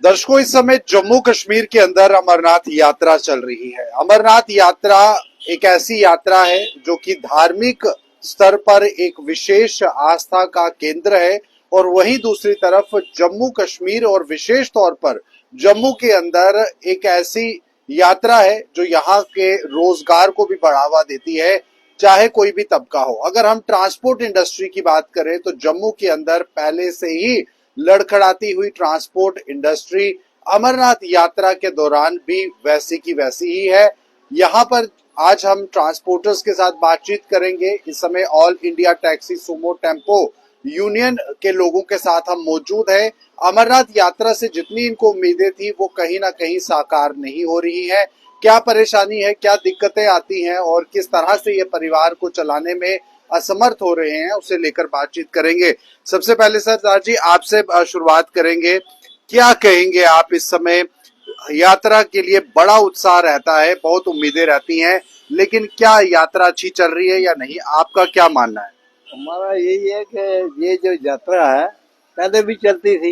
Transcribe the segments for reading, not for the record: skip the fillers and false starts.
दर्शकों, इस समय जम्मू कश्मीर के अंदर अमरनाथ यात्रा चल रही है। अमरनाथ यात्रा एक ऐसी यात्रा है जो कि धार्मिक स्तर पर एक विशेष आस्था का केंद्र है, और वहीं दूसरी तरफ जम्मू कश्मीर और विशेष तौर पर जम्मू के अंदर एक ऐसी यात्रा है जो यहाँ के रोजगार को भी बढ़ावा देती है, चाहे कोई भी तबका हो। अगर हम ट्रांसपोर्ट इंडस्ट्री की बात करें तो जम्मू के अंदर पहले से ही लड़खड़ाती हुई ट्रांसपोर्ट इंडस्ट्री अमरनाथ यात्रा के दौरान भी वैसी की वैसी ही है। यहाँ पर आज हम ट्रांसपोर्टर्स के साथ बातचीत करेंगे। इस समय all India taxi Sumo tempo union के लोगों के साथ हम मौजूद हैं। अमरनाथ यात्रा से जितनी इनको उम्मीदें थी वो कहीं ना कहीं साकार नहीं हो रही है। क्या परेशानी है, क्या दिक्कतें आती हैं और किस तरह से ये परिवार को चलाने में असमर्थ हो रहे हैं, उसे लेकर बातचीत करेंगे। सबसे पहले सरदार जी आपसे शुरुआत करेंगे। क्या कहेंगे आप? इस समय यात्रा के लिए बड़ा उत्साह रहता है, बहुत उम्मीदें रहती हैं, लेकिन क्या यात्रा अच्छी चल रही है या नहीं? आपका क्या मानना है? हमारा यही है कि ये जो यात्रा है पहले भी चलती थी,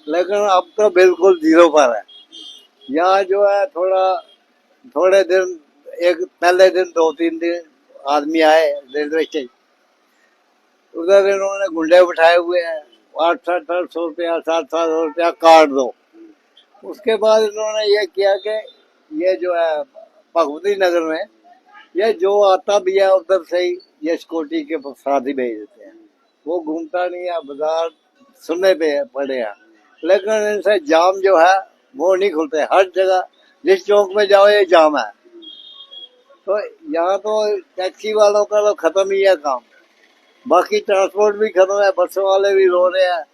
लेकिन अब तो बिल्कुल जीरो पर है। यहाँ जो है थोड़े दिन, एक पहले दिन 2-3 दिन आदमी आए रेलवे स्टेशन, उधर इन्होंने गुंडे बिठाए हुए हैं, 800-800 रुपया 700 रुपया काट दो। उसके बाद इन्होंने ये किया कि ये जो है भगवती नगर में ये जो आता भी है उधर से ही ये सिक्योरिटी के साथ ही भेज देते हैं। वो घूमता नहीं है, बाजार सुनने पे पड़े हैं, लेकिन इनसे जाम जो है वो नहीं खुलते। हर जगह जिस चौक में जाओ ये जाम है। तो यहाँ तो टैक्सी वालों का तो खत्म ही है काम, बाकी ट्रांसपोर्ट भी खत्म है, बस वाले भी रो रहे हैं।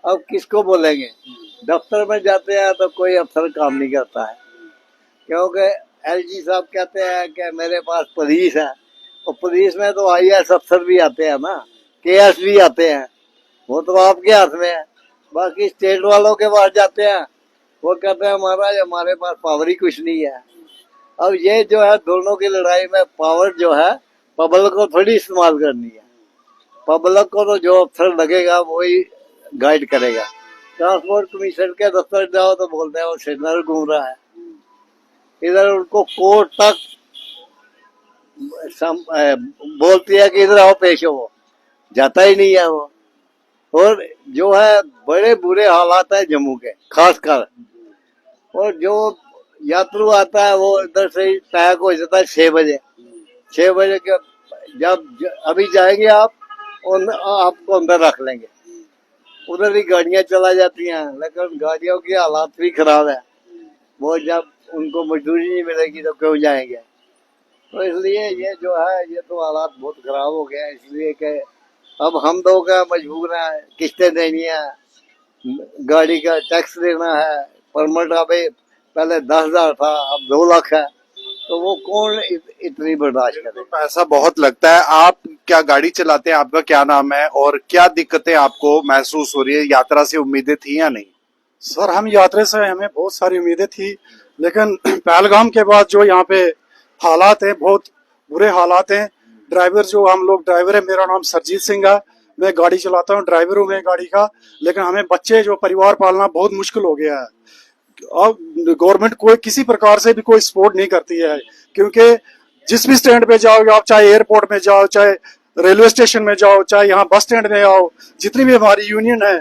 अब किसको बोलेंगे? दफ्तर में जाते हैं तो कोई अफसर काम नहीं करता है, क्योंकि एलजी साहब कहते हैं कि मेरे पास पुलिस है, और पुलिस में तो आईएएस अफसर भी आते हैं ना, केएस भी आते हैं, वो तो आपके हाथ में है। बाकी स्टेट वालों के पास जाते हैं, वो कहते हैं महाराज हमारे पास पावर ही कुछ नहीं है। अब ये जो है दोनों की लड़ाई में पावर जो है पब्लिक को थोड़ी इस्तेमाल करनी है। पब्लिक को तो जो अफसर लगेगा वही गाइड करेगा। ट्रांसपोर्ट कमीशन के दफ्तर जाओ तो बोलते हैं वो सिग्नल घूम रहा है, इधर उनको कोर्ट तक बोलती है कि इधर आओ पेश हो, जाता ही नहीं है वो। और जो है बड़े बुरे हालात है जम्मू के खासकर, और जो यात्रु आता है वो इधर से ही पैक हो जाता है 6 बजे। 6 बजे के जब अभी जाएंगे आप, आपको अंदर रख लेंगे, उधर ही गाड़ियां चला जाती हैं, लेकिन गाड़ियों की हालात भी खराब है। वो जब उनको मजदूरी नहीं मिलेगी तो क्यों जाएंगे? तो इसलिए ये जो है ये तो हालात बहुत खराब हो गए हैं, इसलिए कि अब हम दो का मजबूर है, किस्तें देनी है, गाड़ी का टैक्स देना है, परमिट अभी पहले 10,000 था अब 2 लाख है, तो वो कौन इतनी बर्दाश्त करे? तो पैसा बहुत लगता है। आप क्या गाड़ी चलाते हैं? आपका क्या नाम है और क्या दिक्कतें आपको महसूस हो रही है? यात्रा से उम्मीदें थी या नहीं? सर, हम यात्रा से हमें बहुत सारी उम्मीदें थी, लेकिन पहलगाम के बाद जो यहाँ पे हालात हैं बहुत बुरे हालात हैं। ड्राइवर जो हम लोग ड्राइवर है, मेरा नाम सरजीत सिंह है, मैं गाड़ी चलाता हूँ, ड्राइवर हूँ मैं गाड़ी का, लेकिन हमें बच्चे जो परिवार पालना बहुत मुश्किल हो गया है। अब गवर्नमेंट कोई किसी प्रकार से भी कोई सपोर्ट नहीं करती है, क्योंकि जिस भी स्टैंड पे जाओ आप, चाहे एयरपोर्ट में जाओ, चाहे रेलवे स्टेशन में जाओ, चाहे यहाँ बस स्टैंड में आओ, जितनी भी हमारी यूनियन है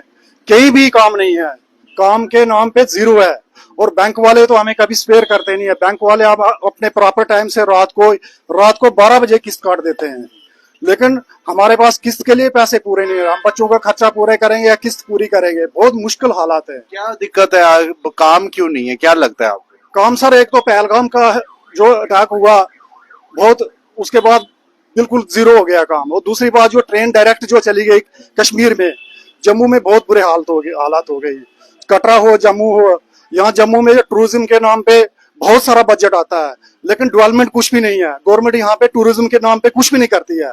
कहीं भी काम नहीं है, काम के नाम पे जीरो है। और बैंक वाले तो हमें कभी स्पेयर करते नहीं है। बैंक वाले आप अपने प्रॉपर टाइम से रात को 12 बजे किस्त काट देते हैं, लेकिन हमारे पास किस्त के लिए पैसे पूरे नहीं है। हम बच्चों का खर्चा पूरे करेंगे या किस्त पूरी करेंगे? बहुत मुश्किल हालात है। क्या दिक्कत है? काम क्यों नहीं है? क्या लगता है आपको? काम सर, एक तो पहलगाम का जो अटैक हुआ बहुत, उसके बाद बिल्कुल जीरो हो गया काम। और दूसरी बात, जो ट्रेन डायरेक्ट जो चली गई कश्मीर में, जम्मू में बहुत बुरे हालात हो गई। कटरा हो, जम्मू हो, यहाँ जम्मू में टूरिज्म के नाम पे बहुत सारा बजट आता है, लेकिन डेवलपमेंट कुछ भी नहीं है। गवर्नमेंट यहाँ पे टूरिज्म के नाम पे कुछ भी नहीं करती है।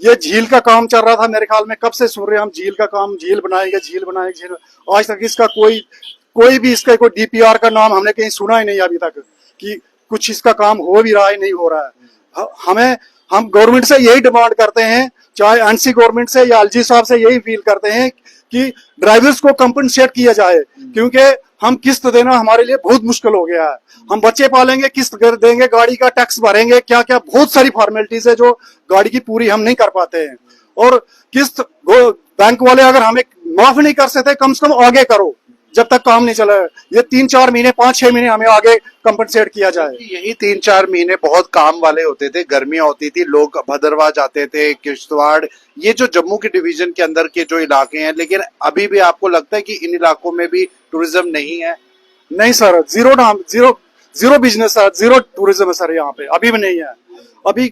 ये झील का काम चल रहा था मेरे ख्याल में, कब से सुन रहे हैं हम झील का काम, झील बनाएंगे, झील बनाएंगे, झील। आज तक इसका कोई भी इसका कोई डीपीआर का नाम हमने कहीं सुना ही नहीं अभी तक कि कुछ इसका काम हो भी रहा है, नहीं हो रहा है। हम गवर्नमेंट से यही डिमांड करते हैं, चाहे एनसी गवर्नमेंट से या एलजी साहब से यही फील करते हैं कि ड्राइवर्स को कंपनसेट किया जाए, क्योंकि हम किस्त देना हमारे लिए बहुत मुश्किल हो गया है। हम बच्चे पालेंगे, किस्त कर देंगे, गाड़ी का टैक्स भरेंगे, क्या क्या बहुत सारी फॉर्मेलिटीज है जो गाड़ी की पूरी हम नहीं कर पाते हैं। और किस्त बैंक वाले अगर हमें माफ नहीं कर सकते, कम से कम आगे करो जब तक काम नहीं चला। ये 3-4 महीने, 5-6 महीने हमें आगे कंपनसेट किया जाए। यही 3-4 महीने बहुत काम वाले होते थे, गर्मियां होती थी, लोग भद्रवाह जाते थे, किश्तवाड़, ये जो जम्मू के डिवीजन के अंदर के जो इलाके हैं। लेकिन अभी भी आपको लगता है कि इन इलाकों में भी टूरिज्म नहीं है? नहीं सर, जीरो नाम, जीरो जीरो बिजनेस है, जीरो टूरिज्म है सर यहाँ पे, अभी भी नहीं है। अभी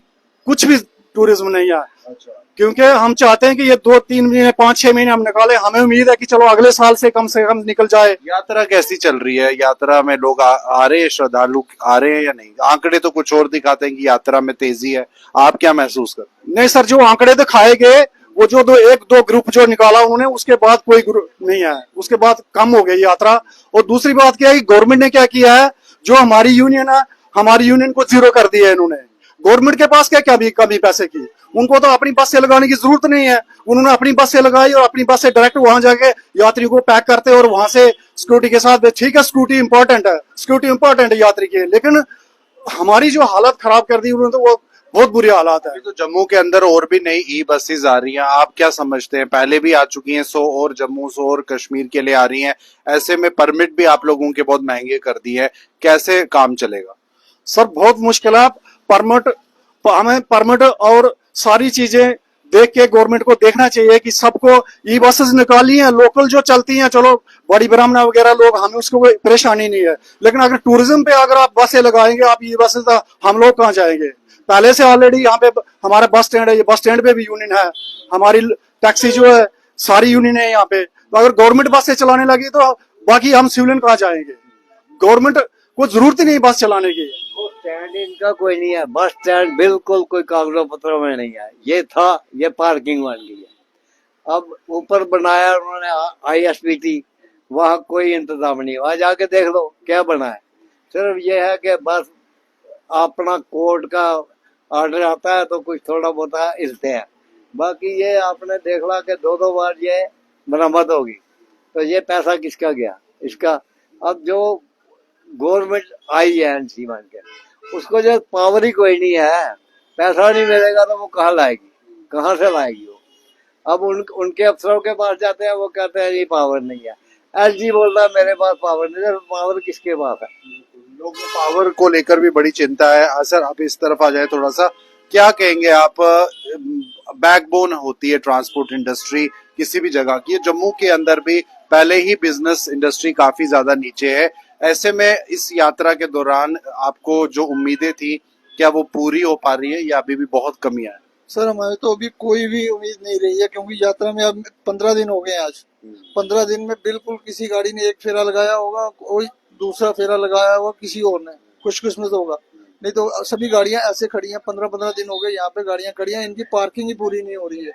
कुछ भी टूरिज्म नहीं है। अच्छा, क्योंकि हम चाहते हैं कि ये 2-3 महीने, 5-6 महीने हम निकाले। हमें उम्मीद है कि चलो अगले साल से कम निकल जाए। यात्रा कैसी चल रही है? यात्रा में लोग आ रहे हैं, श्रद्धालु आ रहे हैं या नहीं? आंकड़े तो कुछ और दिखाते हैं कि यात्रा में तेजी है, आप क्या महसूस करते हैं? नहीं सर, जो आंकड़े दिखाए गए वो जो 1-2 ग्रुप जो निकाला उन्होंने, उसके बाद कोई ग्रुप नहीं है, उसके बाद कम हो गई यात्रा। और दूसरी बात क्या है कि गवर्नमेंट ने क्या किया है, जो हमारी यूनियन है, हमारी यूनियन को जीरो कर दिया है इन्होंने। गवर्नमेंट के पास क्या क्या भी कमी पैसे की, उनको तो अपनी बस से लगाने की जरूरत नहीं है। उन्होंने अपनी बस से लगाई और अपनी बस से डायरेक्ट वहां जाके यात्री को पैक करते और वहां से सिक्योरिटी के साथ। ठीक है, सिक्योरिटी इंपॉर्टेंट है यात्री के, लेकिन हमारी जो हालत खराब कर दी उन्होंने, तो वो बहुत बुरी हालात है। अभी तो जम्मू के अंदर और भी नई ई बसेस आ रही हैं, आप क्या समझते हैं? पहले भी आ चुकी हैं 100 और जम्मू, 100 और कश्मीर के लिए आ रही हैं। ऐसे में परमिट भी आप लोगों के बहुत महंगे कर दिए हैं, कैसे काम चलेगा? सर बहुत मुश्किल है। हमें परमिट और सारी चीजें देख के गवर्नमेंट को देखना चाहिए कि सबको ई बसेस निकाली हैं, लोकल जो चलती हैं, चलो बड़ी ब्राह्मणा वगैरह लोग, हमें उसको कोई परेशानी नहीं है। लेकिन अगर टूरिज्म पे अगर आप बसें लगाएंगे, आप ई बसेस, हम लोग कहाँ जाएंगे? पहले से ऑलरेडी यहाँ पे हमारा बस स्टैंड है, ये बस स्टैंड पे भी यूनियन है, हमारी टैक्सी जो है सारी यूनियन है यहाँ पे। तो अगर गवर्नमेंट बसें चलाने लगी तो बाकी हम सिविलियन कहाँ जाएंगे? गवर्नमेंट को जरूरत ही नहीं बस चलाने की। स्टैंड इनका कोई नहीं है, बस स्टैंड बिल्कुल कोई कागजों पत्रों में नहीं है। ये था, ये पार्किंग बन गई है। अब ऊपर बनाया उन्होंने ISBT, वहाँ कोई इंतजाम नहीं, वहां जाके देख लो क्या बना है। सिर्फ ये है कि बस अपना कोर्ट का ऑर्डर आता है तो कुछ थोड़ा बहुत हिलते हैं, बाकी ये आपने देख ला कि 2-2 बार ये मरम्मत होगी, तो ये पैसा किसका गया इसका? अब जो गवर्नमेंट आई है एनसी मान के, उसको जो पावर ही कोई नहीं है, पैसा नहीं मिलेगा तो वो कहाँ लाएगी, कहाँ से लाएगी वो? अब उनके अफसरों के पास जाते हैं, वो कहते हैं ये पावर नहीं है। SG बोल रहा है मेरे पास पावर नहीं है, पावर किसके पास है? लोग पावर को लेकर भी बड़ी चिंता है। सर आप इस तरफ आ जाए थोड़ा सा, क्या कहेंगे आप? बैकबोन होती है ट्रांसपोर्ट इंडस्ट्री किसी भी जगह की, जम्मू के अंदर भी पहले ही बिजनेस इंडस्ट्री काफी ज्यादा नीचे है। ऐसे में इस यात्रा के दौरान आपको जो उम्मीदें थी, क्या वो पूरी हो पा रही है या अभी भी बहुत कमियां है? सर हमारे तो अभी कोई भी उम्मीद नहीं रही है, क्योंकि यात्रा में अब 15 दिन हो गए हैं आज। 15 दिन में बिल्कुल किसी गाड़ी ने एक फेरा लगाया होगा, कोई दूसरा फेरा लगाया होगा किसी और ने, खुशकिस्मत होगा, नहीं तो सभी गाड़ियां ऐसे खड़ी हैं। 15-15 दिन हो गए यहाँ पे गाड़ियां खड़ी हैं, इनकी पार्किंग ही पूरी नहीं हो रही है।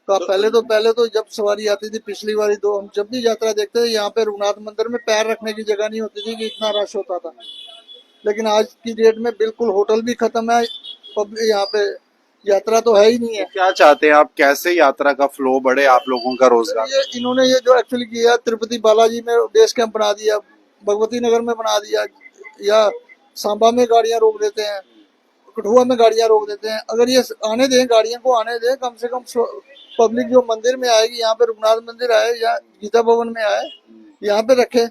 तो पहले तो जब सवारी आती थी पिछली बारी, तो हम जब भी यात्रा देखते थे यहाँ पे रघुनाथ मंदिर में पैर रखने की जगह नहीं होती थी कि इतना रश होता था। लेकिन आज की डेट में बिल्कुल होटल भी खत्म है, पब्लिक यहाँ पे यात्रा तो है ही नहीं है। क्या चाहते हैं आप, कैसे यात्रा का फ्लो बढ़े, आप लोगों का रोजगार? इन्होंने ये जो एक्चुअली किया, तिरुपति बालाजी में बेस कैंप बना दिया, भगवती नगर में बना दिया, या सांबा में गाड़ियां रोक देते हैं, कठुआ में गाड़ियां रोक देते हैं। अगर ये आने दें, गाड़ियों को आने दें, कम से कम पब्लिक जो मंदिर में आएगी, यहाँ पे रघुनाथ मंदिर आए या गीता भवन में आए, यहाँ पे रखे,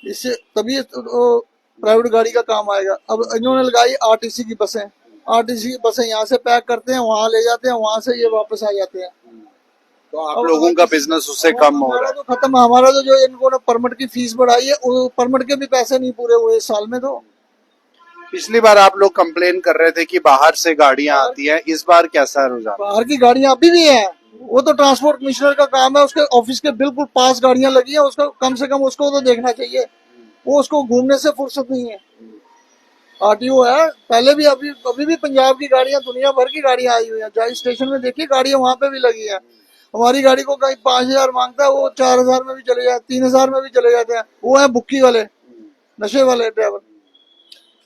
इससे तभी तो प्राइवेट गाड़ी का काम आएगा। अब इन्होंने लगाई RTC की बसें, RTC की बसें यहाँ से पैक करते हैं, वहाँ ले जाते हैं, वहाँ से ये वापस आ जाते हैं। तो आप लोगों का बिजनेस उससे कम हो रहा है? तो खत्म। हमारा तो जो इनको परमिट की फीस बढ़ाई है, परमिट के भी पैसे नहीं पूरे हुए इस साल में। तो पिछली बार आप लोग कंप्लेन कर रहे थे कि बाहर से गाड़ियां आती हैं, इस बार कैसा रुझान? बाहर की गाड़ियां अभी भी है, वो तो ट्रांसपोर्ट कमिश्नर का काम है, उसके ऑफिस के बिल्कुल पास गाड़ियां लगी है, उसको कम से कम उसको तो देखना चाहिए, वो उसको घूमने से फुर्सत नहीं है। RTO है, पहले भी अभी भी पंजाब की गाड़ियां, दुनिया भर की गाड़ियां आई हुई है। जाई स्टेशन में देखिए, गाड़ियां वहां पे भी लगी है। हमारी गाड़ी को कहीं 5,000 मांगता है, वो 4,000 में भी चले जाते, 3,000 में भी चले जाते हैं। वो है बुक्की वाले, नशे वाले ड्राइवर।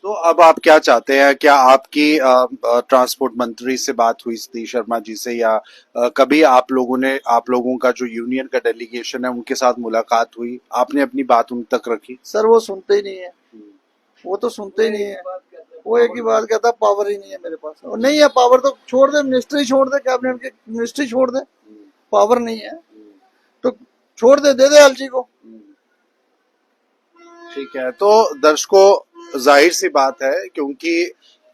तो अब आप क्या चाहते हैं? क्या आपकी ट्रांसपोर्ट मंत्री से बात हुई थी, शर्मा जी से, या कभी आप लोगों का जो यूनियन का डेलीगेशन है उनके साथ मुलाकात हुई, आपने अपनी बात उन तक रखी? सर वो सुनते ही नहीं है, वो तो सुनते ही नहीं है। वो एक ही बात कहता है, पावर ही नहीं है मेरे पास। और नहीं है पावर तो छोड़ दे, मिनिस्ट्री छोड़ दे, कैबिनेट की मिनिस्ट्री छोड़ दे, पावर नहीं है तो छोड़ दे, दे एलजी को। ठीक है, तो दर्शकों जाहिर सी बात है, क्योंकि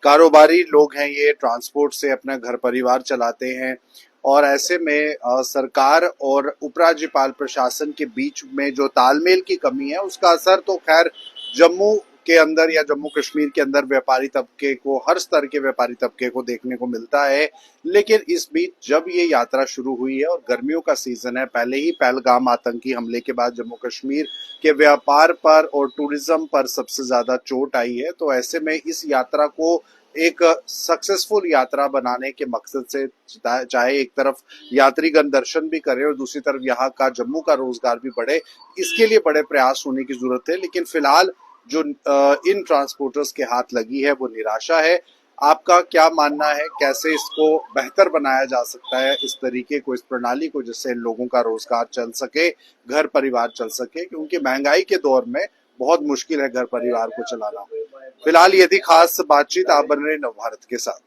कारोबारी लोग हैं ये, ट्रांसपोर्ट से अपना घर परिवार चलाते हैं, और ऐसे में सरकार और उपराज्यपाल प्रशासन के बीच में जो तालमेल की कमी है उसका असर तो खैर जम्मू के अंदर या जम्मू कश्मीर के अंदर व्यापारी तबके को, हर स्तर के व्यापारी तबके को देखने को मिलता है। लेकिन इस बीच जब ये यात्रा शुरू हुई है और गर्मियों का सीजन है, पहले ही पहलगाम आतंकी हमले के बाद जम्मू कश्मीर के व्यापार पर और टूरिज्म पर सबसे ज्यादा चोट आई है, तो ऐसे में इस यात्रा को एक सक्सेसफुल यात्रा बनाने के मकसद से, चाहे एक तरफ यात्रीगण दर्शन भी करें और दूसरी तरफ यहाँ का जम्मू का रोजगार भी बढ़े, इसके लिए बड़े प्रयास होने की जरूरत है। लेकिन फिलहाल जो इन ट्रांसपोर्टर्स के हाथ लगी है वो निराशा है। आपका क्या मानना है, कैसे इसको बेहतर बनाया जा सकता है, इस तरीके को, इस प्रणाली को, जिससे इन लोगों का रोजगार चल सके, घर परिवार चल सके? क्योंकि महंगाई के दौर में बहुत मुश्किल है घर परिवार को चलाना। फिलहाल ये थी खास बातचीत, आप बन रहे नवभारत के साथ।